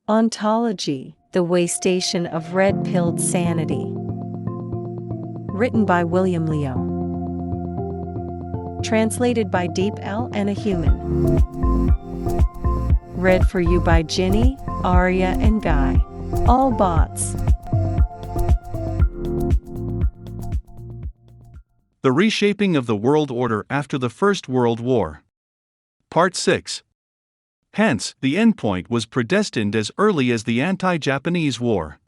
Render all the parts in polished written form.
Ontology, the Waystation of Red-Pilled Sanity. Written by William Leo. Translated by Deep L and a Human. Read for you by Ginny, Arya, and Guy. All bots. The Reshaping of the World Order After the First World War. Part 6. Hence, the endpoint was predestined as early as the anti-Japanese war.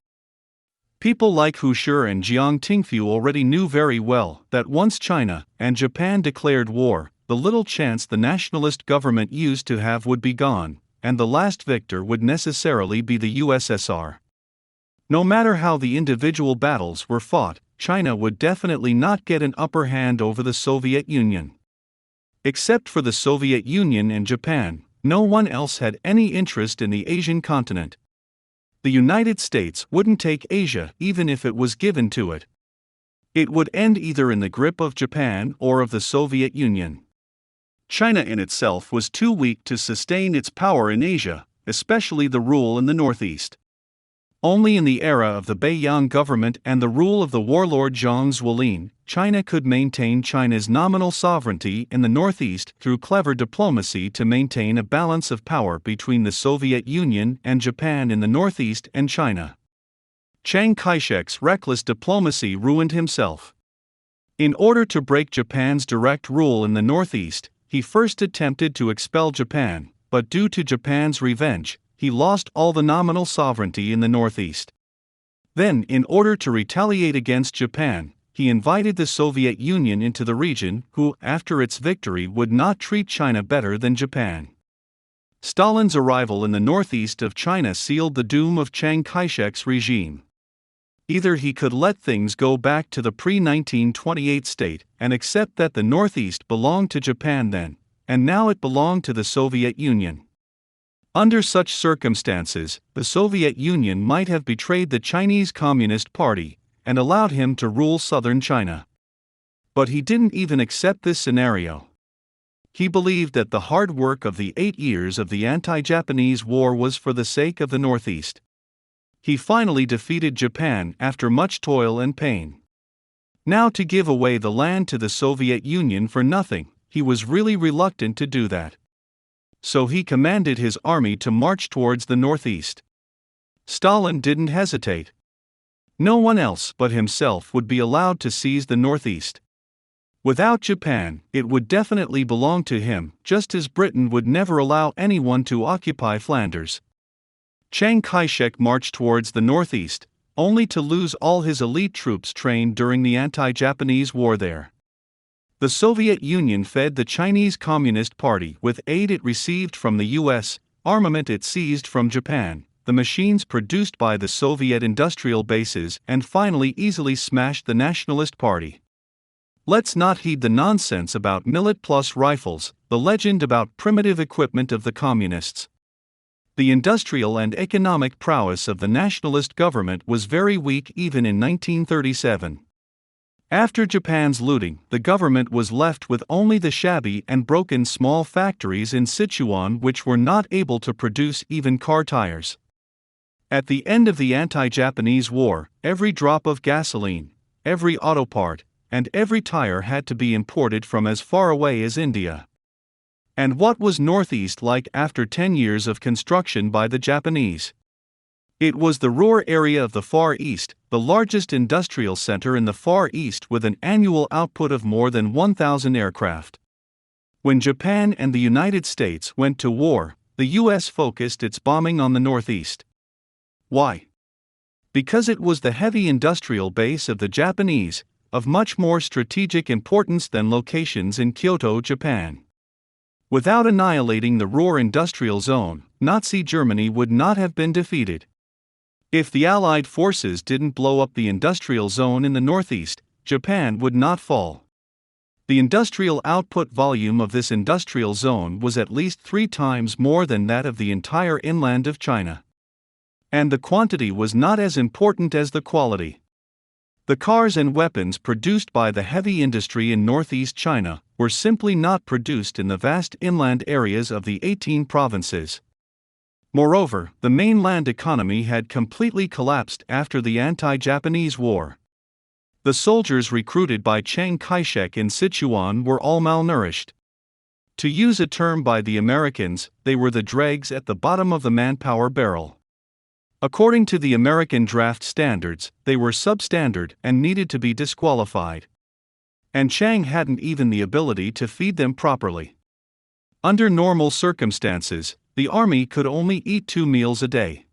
People like Hu Shi and Jiang Tingfu already knew very well that once China and Japan declared war, the little chance the nationalist government used to have would be gone, and the last victor would necessarily be the USSR. No matter how the individual battles were fought, China would definitely not get an upper hand over the Soviet Union. Except for the Soviet Union and Japan, no one else had any interest in the Asian continent. The United States wouldn't take Asia even if it was given to it. It would end either in the grip of Japan or of the Soviet Union. China in itself was too weak to sustain its power in Asia, especially the rule in the Northeast. Only in the era of the Beiyang government and the rule of the warlord Zhang Zuolin, China could maintain China's nominal sovereignty in the Northeast through clever diplomacy to maintain a balance of power between the Soviet Union and Japan in the Northeast and China. Chiang Kai-shek's reckless diplomacy ruined himself. In order to break Japan's direct rule in the Northeast, he first attempted to expel Japan, but due to Japan's revenge, he lost all the nominal sovereignty in the Northeast. Then, in order to retaliate against Japan, he invited the Soviet Union into the region, who, after its victory, would not treat China better than Japan. Stalin's arrival in the northeast of China sealed the doom of Chiang Kai-shek's regime. Either he could let things go back to the pre-1928 state and accept that the northeast belonged to Japan then, and now it belonged to the Soviet Union. Under such circumstances, the Soviet Union might have betrayed the Chinese Communist Party and allowed him to rule southern China. But he didn't even accept this scenario. He believed that the hard work of the 8 years of the anti-Japanese war was for the sake of the Northeast. He finally defeated Japan after much toil and pain. Now to give away the land to the Soviet Union for nothing, he was really reluctant to do that. So he commanded his army to march towards the northeast. Stalin didn't hesitate. No one else but himself would be allowed to seize the northeast. Without Japan, it would definitely belong to him, just as Britain would never allow anyone to occupy Flanders. Chiang Kai-shek marched towards the northeast, only to lose all his elite troops trained during the anti-Japanese war there. The Soviet Union fed the Chinese Communist Party with aid it received from the US, armament it seized from Japan, the machines produced by the Soviet industrial bases, and finally easily smashed the Nationalist Party. Let's not heed the nonsense about Millet plus rifles, the legend about primitive equipment of the Communists. The industrial and economic prowess of the nationalist government was very weak even in 1937. After Japan's looting, the government was left with only the shabby and broken small factories in Sichuan which were not able to produce even car tires. At the end of the anti-Japanese war, every drop of gasoline, every auto part, and every tire had to be imported from as far away as India. And what was Northeast like after 10 years of construction by the Japanese? It was the Ruhr area of the Far East, the largest industrial center in the Far East with an annual output of more than 1,000 aircraft. When Japan and the United States went to war, the US focused its bombing on the Northeast. Why? Because it was the heavy industrial base of the Japanese, of much more strategic importance than locations in Kyoto, Japan. Without annihilating the Ruhr industrial zone, Nazi Germany would not have been defeated. If the Allied forces didn't blow up the industrial zone in the Northeast, Japan would not fall. The industrial output volume of this industrial zone was at least 3 times more than that of the entire inland of China. And the quantity was not as important as the quality. The cars and weapons produced by the heavy industry in northeast China were simply not produced in the vast inland areas of the 18 provinces. Moreover, the mainland economy had completely collapsed after the anti-Japanese war. The soldiers recruited by Chiang Kai-shek in Sichuan were all malnourished. To use a term by the Americans, they were the dregs at the bottom of the manpower barrel. According to the American draft standards, they were substandard and needed to be disqualified. And Chiang hadn't even the ability to feed them properly. Under normal circumstances, the army could only eat 2 meals a day.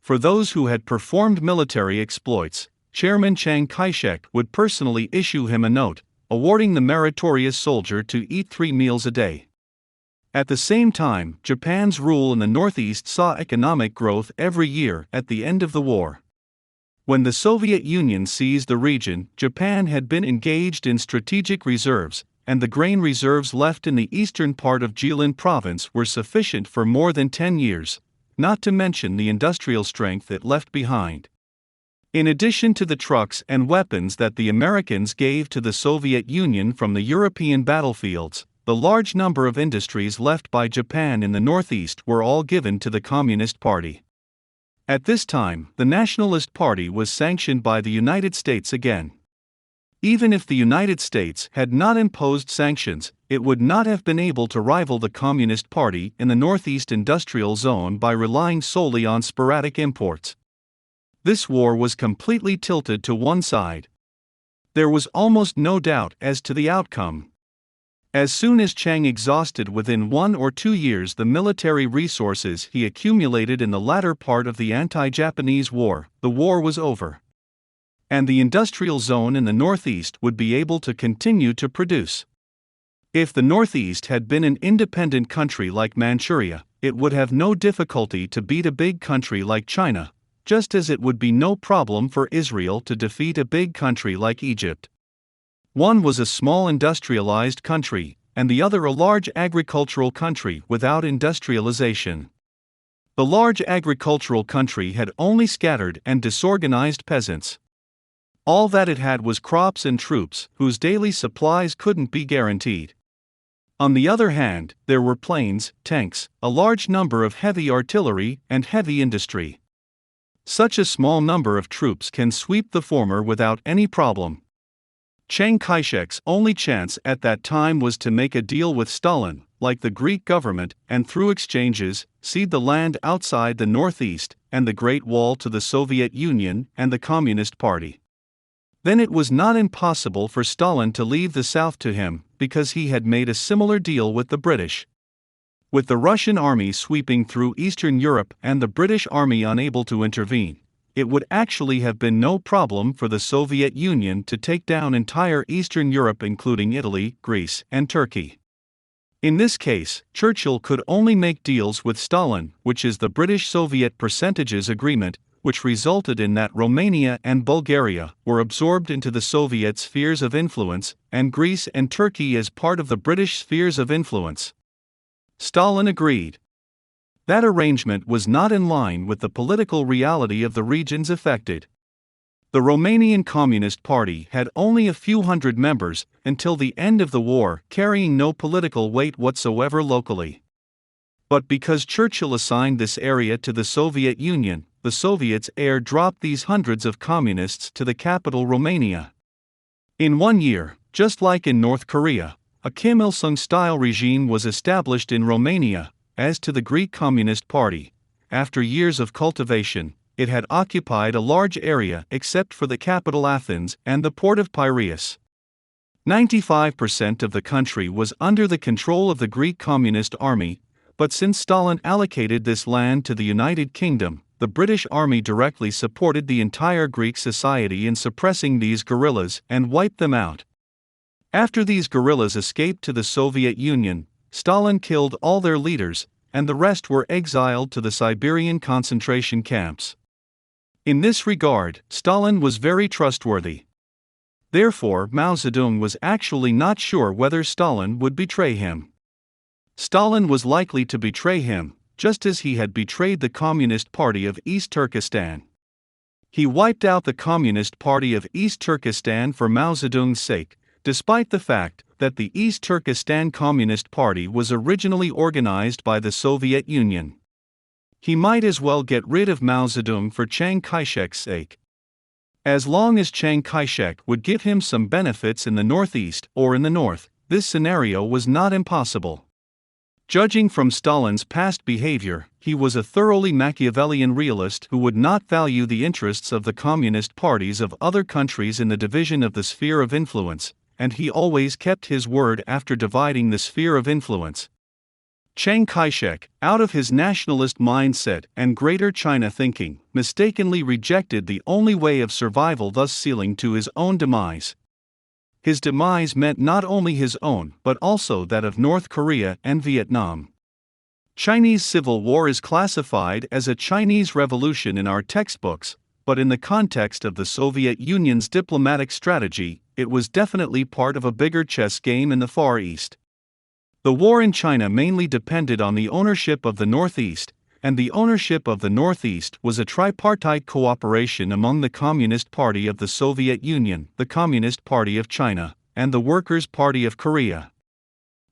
For those who had performed military exploits, Chairman Chiang Kai-shek would personally issue him a note, awarding the meritorious soldier to eat 3 meals a day. At the same time, Japan's rule in the Northeast saw economic growth every year at the end of the war. When the Soviet Union seized the region, Japan had been engaged in strategic reserves, and the grain reserves left in the eastern part of Jilin province were sufficient for more than 10 years, not to mention the industrial strength it left behind. In addition to the trucks and weapons that the Americans gave to the Soviet Union from the European battlefields, the large number of industries left by Japan in the Northeast were all given to the Communist Party. At this time, the Nationalist Party was sanctioned by the United States again. Even if the United States had not imposed sanctions, it would not have been able to rival the Communist Party in the Northeast Industrial Zone by relying solely on sporadic imports. This war was completely tilted to one side. There was almost no doubt as to the outcome. As soon as Chiang exhausted within 1 or 2 years the military resources he accumulated in the latter part of the anti-Japanese war, the war was over. And the industrial zone in the Northeast would be able to continue to produce. If the Northeast had been an independent country like Manchuria, it would have no difficulty to beat a big country like China, just as it would be no problem for Israel to defeat a big country like Egypt. One was a small industrialized country, and the other a large agricultural country without industrialization. The large agricultural country had only scattered and disorganized peasants. All that it had was crops and troops, whose daily supplies couldn't be guaranteed. On the other hand, there were planes, tanks, a large number of heavy artillery, and heavy industry. Such a small number of troops can sweep the former without any problem. Chiang Kai-shek's only chance at that time was to make a deal with Stalin, like the Greek government, and through exchanges, cede the land outside the Northeast and the Great Wall to the Soviet Union and the Communist Party. Then it was not impossible for Stalin to leave the South to him, because he had made a similar deal with the British. With the Russian army sweeping through Eastern Europe and the British army unable to intervene, it would actually have been no problem for the Soviet Union to take down entire Eastern Europe, including Italy, Greece, and Turkey. In this case, Churchill could only make deals with Stalin, which is the British-Soviet percentages agreement, which resulted in that Romania and Bulgaria were absorbed into the Soviet spheres of influence, and Greece and Turkey as part of the British spheres of influence. Stalin agreed. That arrangement was not in line with the political reality of the regions affected. The Romanian Communist Party had only a few hundred members until the end of the war, carrying no political weight whatsoever locally. But because Churchill assigned this area to the Soviet Union, the Soviets air-dropped these hundreds of communists to the capital Romania. In 1 year, just like in North Korea, a Kim Il-sung-style regime was established in Romania. As to the Greek Communist Party, after years of cultivation, it had occupied a large area except for the capital Athens and the port of Piraeus. 95% of the country was under the control of the Greek Communist Army, but since Stalin allocated this land to the United Kingdom, the British Army directly supported the entire Greek society in suppressing these guerrillas and wiped them out. After these guerrillas escaped to the Soviet Union, Stalin killed all their leaders, and the rest were exiled to the Siberian concentration camps. In this regard, Stalin was very trustworthy. Therefore, Mao Zedong was actually not sure whether Stalin would betray him. Stalin was likely to betray him, just as he had betrayed the Communist Party of East Turkestan. He wiped out the Communist Party of East Turkestan for Mao Zedong's sake, despite the fact that the East Turkestan Communist Party was originally organized by the Soviet Union. He might as well get rid of Mao Zedong for Chiang Kai-shek's sake. As long as Chiang Kai-shek would give him some benefits in the northeast or in the north, this scenario was not impossible. Judging from Stalin's past behavior, he was a thoroughly Machiavellian realist who would not value the interests of the communist parties of other countries in the division of the sphere of influence, and he always kept his word after dividing the sphere of influence. Chiang Kai-shek, out of his nationalist mindset and Greater China thinking, mistakenly rejected the only way of survival, thus sealing to his own demise. His demise meant not only his own but also that of North Korea and Vietnam. Chinese Civil War is classified as a Chinese revolution in our textbooks, but in the context of the Soviet Union's diplomatic strategy, it was definitely part of a bigger chess game in the Far East. The war in China mainly depended on the ownership of the Northeast, and the ownership of the Northeast was a tripartite cooperation among the Communist Party of the Soviet Union, the Communist Party of China, and the Workers' Party of Korea.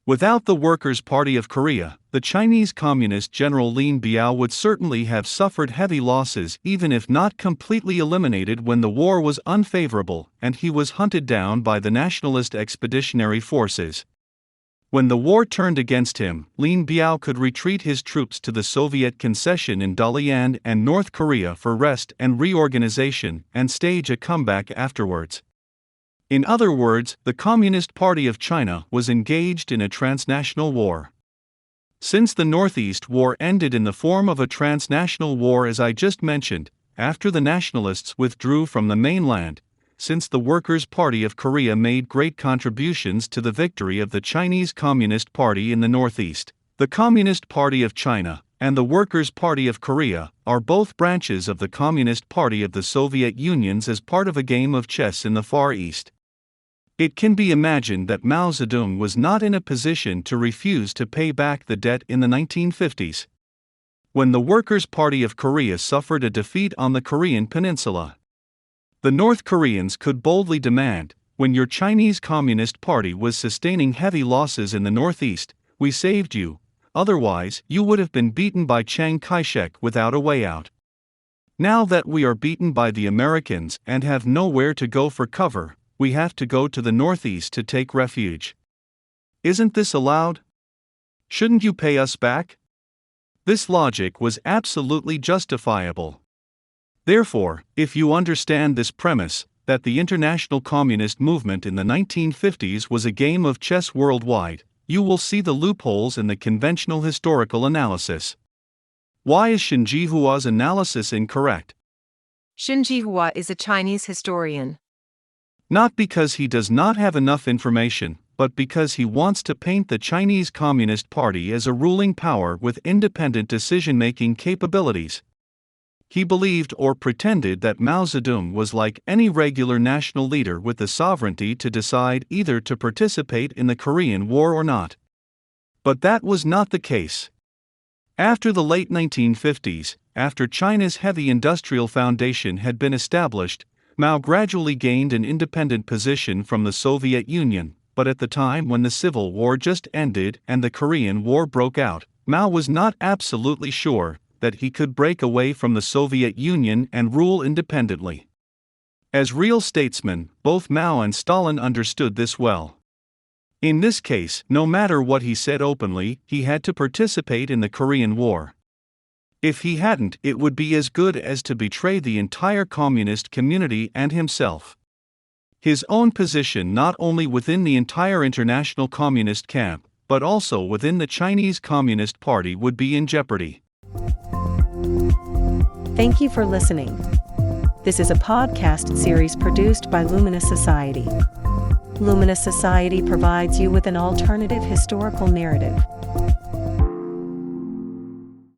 Without the Workers' Party of Korea, the Chinese Communist General Lin Biao would certainly have suffered heavy losses, even if not completely eliminated when the war was unfavorable and he was hunted down by the Nationalist Expeditionary Forces. When the war turned against him, Lin Biao could retreat his troops to the Soviet concession in Dalian and North Korea for rest and reorganization and stage a comeback afterwards. In other words, the Communist Party of China was engaged in a transnational war. Since the Northeast War ended in the form of a transnational war, as I just mentioned, after the nationalists withdrew from the mainland, since the Workers' Party of Korea made great contributions to the victory of the Chinese Communist Party in the Northeast, the Communist Party of China and the Workers' Party of Korea are both branches of the Communist Party of the Soviet Union as part of a game of chess in the Far East. It can be imagined that Mao Zedong was not in a position to refuse to pay back the debt in the 1950s. When the Workers' Party of Korea suffered a defeat on the Korean peninsula, the North Koreans could boldly demand, when your Chinese Communist Party was sustaining heavy losses in the Northeast, we saved you, otherwise you would have been beaten by Chiang Kai-shek without a way out. Now that we are beaten by the Americans and have nowhere to go for cover, we have to go to the Northeast to take refuge. Isn't this allowed? Shouldn't you pay us back? This logic was absolutely justifiable. Therefore, if you understand this premise, that the international communist movement in the 1950s was a game of chess worldwide, you will see the loopholes in the conventional historical analysis. Why is Shen Jihua's analysis incorrect? Shen Jihua is a Chinese historian. Not because he does not have enough information, but because he wants to paint the Chinese Communist Party as a ruling power with independent decision-making capabilities. He believed or pretended that Mao Zedong was like any regular national leader with the sovereignty to decide either to participate in the Korean War or not. But that was not the case. After the late 1950s, after China's heavy industrial foundation had been established, Mao gradually gained an independent position from the Soviet Union, but at the time when the Civil War just ended and the Korean War broke out, Mao was not absolutely sure that he could break away from the Soviet Union and rule independently. As real statesmen, both Mao and Stalin understood this well. In this case, no matter what he said openly, he had to participate in the Korean War. If he hadn't, it would be as good as to betray the entire communist community and himself. His own position not only within the entire international communist camp, but also within the Chinese Communist Party would be in jeopardy. Thank you for listening. This is a podcast series produced by Luminous Society. Luminous Society provides you with an alternative historical narrative.